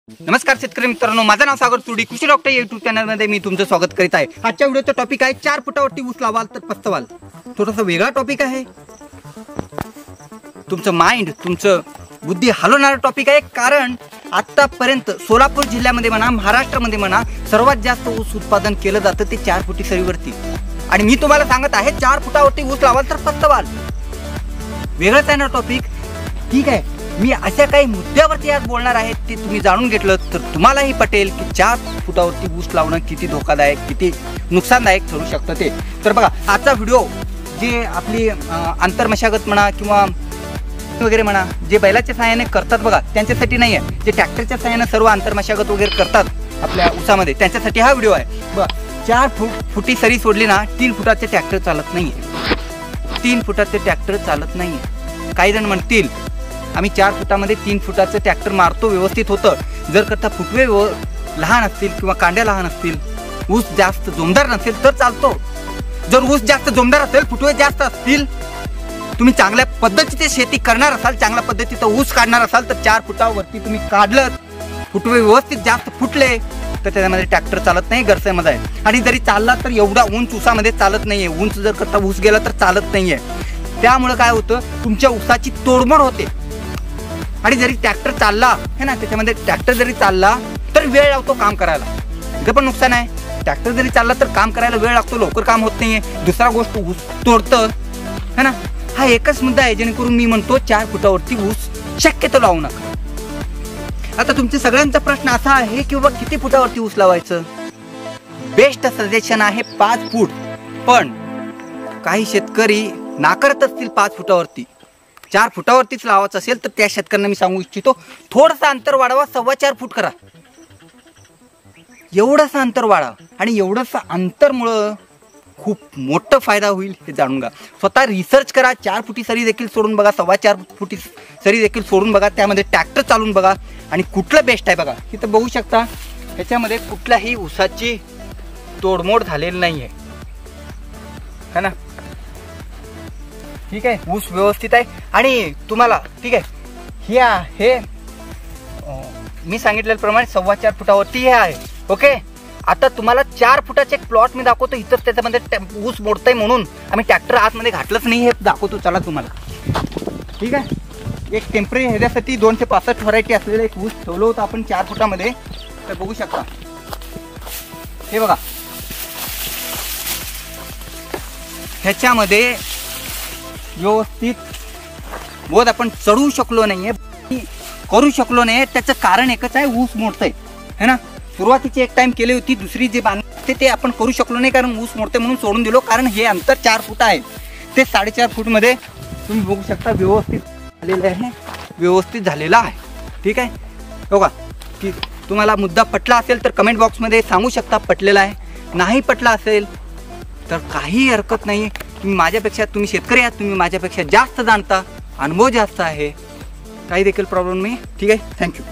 नमस्कार शेतकरी मित्रांनो, माझं नाव सागर तुडी, कृषी डॉक्टर यूट्यूब चॅनलमध्ये मी तुमचं स्वागत करीत आहे। आजच्या व्हिडिओचा टॉपिक आहे 4 फुटावरती ऊस लावाल तर पस्तवाल। थोडासा वेगळा टॉपिक आहे, तुमचं माइंड, तुमचं बुद्धी हलवणारा टॉपिक आहे। कारण आतापर्यंत सोलापूर जिल्ह्यामध्ये म्हणा, महाराष्ट्रामध्ये म्हणा, सर्वात जास्त ऊस उत्पादन केलं जातं ते 4 फुटी सरीवरती। आणि मी तुम्हाला सांगत आहे 4 फुटावरती ऊस लावाल तर पस्तवाल। वेगळाच आहे ना टॉपिक, ठीक आहे। मी अशा काही मुद्द्यावरती आज बोलणार आहे, ते तुम्ही जाणून घेतलं तर तुम्हालाही पटेल की 4 फुटावरती ऊस लावणं किती धोकादायक, किती नुकसानदायक ठरू शकतं ते। तर बघा, आजचा व्हिडिओ जे आपली आंतरमशागत म्हणा किंवा वगैरे म्हणा, जे बैलाच्या सहाय्याने करतात बघा, त्यांच्यासाठी नाही आहे। जे ट्रॅक्टरच्या सहाय्याने सर्व आंतरमशागत वगैरे करतात आपल्या ऊसामध्ये, त्यांच्यासाठी हा व्हिडिओ आहे। बघा, 4 फुटी सरी सोडली ना, 3 फुटाचे ट्रॅक्टर चालत नाही आहे। 3 फुटाचे ट्रॅक्टर चालत नाही आहे। काही जण म्हणतील आम्ही 4 फुटामध्ये 3 फुटाचं ट्रॅक्टर मारतो, व्यवस्थित होतं। जर करता फुटवे लहान असतील किंवा कांड्या लहान असतील, ऊस जास्त जोमदार नसेल तर चालतो। जर ऊस जास्त जोमदार असेल, फुटवे जास्त असतील, तुम्ही चांगल्या पद्धतीने शेती करणार असाल, चांगल्या पद्धतीचा ऊस काढणार असाल तर 4 फुटावरती तुम्ही काढलं, फुटवे व्यवस्थित जास्त फुटले तर त्याच्यामध्ये ट्रॅक्टर चालत नाही, गैरसमज आहे। आणि जरी चालला तर एवढा उंच ऊसामध्ये चालत नाहीये। उंच जर करता ऊस गेला तर चालत नाहीये। त्यामुळे काय होतं, तुमच्या ऊसाची तोडमोड होते। आणि जरी ट्रॅक्टर चालला है ना, त्याच्यामध्ये ट्रॅक्टर जरी चालला तर वेळ लागतो काम करायला, इथे पण नुकसान आहे। ट्रॅक्टर जरी चालला तर काम करायला वेळ लागतो, लवकर काम होत नाहीये। दुसरा गोष्ट ऊस तोडतं है ना। हा एकच मुद्दा आहे जेणेकरून मी म्हणतो 4 फुटावरती ऊस शक्यतो लावू नका। आता तुमच्या सगळ्यांचा प्रश्न असा आहे की बाबा किती फुटावरती ऊस लावायचं? बेस्ट सजेशन आहे 5 फूट, पण काही शेतकरी नाकारत असतील 5 फुटावरती। 4 फुटावरतीच लावायचं असेल तर त्या शेतकऱ्यांना मी सांगू इच्छितो, थोडंसं अंतर वाढवा, 4.25 फूट करा। एवढंसं अंतर वाढा, आणि एवढंसं अंतरमुळं खूप मोठा फायदा होईल हे जाणून घ्या। स्वतः रिसर्च करा। 4 फुटी सरी देखील सोडून बघा, 4.25 फुटी सरी देखील सोडून बघा, त्यामध्ये ट्रॅक्टर चालून बघा आणि कुठलं बेस्ट आहे बघा। इथं बघू शकता, ह्याच्यामध्ये कुठल्याही ऊसाची तोडमोड झालेली नाही आहे ना, ठीक आहे। ऊस व्यवस्थित आहे आणि तुम्हाला ठीक आहे, हे मी सांगितल्याप्रमाणे 4.25 फुटावरती हे आहे, ओके। आता तुम्हाला 4 फुटाचे एक प्लॉट मी दाखवतो, इथं त्याच्यामध्ये ऊस मोडतंय म्हणून आम्ही ट्रॅक्टर आतमध्ये घातलंच नाही, हे दाखवतो चला तुम्हाला, ठीक आहे। एक टेम्पररी ह्याच्यासाठी 265 व्हरायटी असलेलं एक ऊस ठेवलं होतं आपण 4 फुटामध्ये, तर बघू शकता हे बघा। ह्याच्यामध्ये व्यवस्थित बोध आपण चढवू शकलो नाहीये, करू शकलो नाही। त्याचं कारण एकच आहे, ऊस मोडतंय है ना। सुरुवातीची एक टाइम केली होती, दुसरी जे बांधते ते आपण करू शकलो नाही, कारण ऊस मोडते म्हणून सोडून दिलो। कारण हे अंतर 4 फूट आहे, ते 4.5 फूटमध्ये तुम्ही बघू शकता व्यवस्थित झालेलं आहे, व्यवस्थित झालेला आहे, ठीक आहे। बघा, की तुम्हाला मुद्दा पटला असेल तर कमेंट बॉक्समध्ये सांगू शकता पटलेला आहे, नाही पटला असेल तर काही हरकत नाही। तुम्ही माझ्यापेक्षा, तुम्ही शेतकरी आहात, तुम्ही माझ्यापेक्षा जास्त जाणता, अनुभव जास्त आहे, काही देखील प्रॉब्लेम नाही, ठीक आहे। थँक्यू।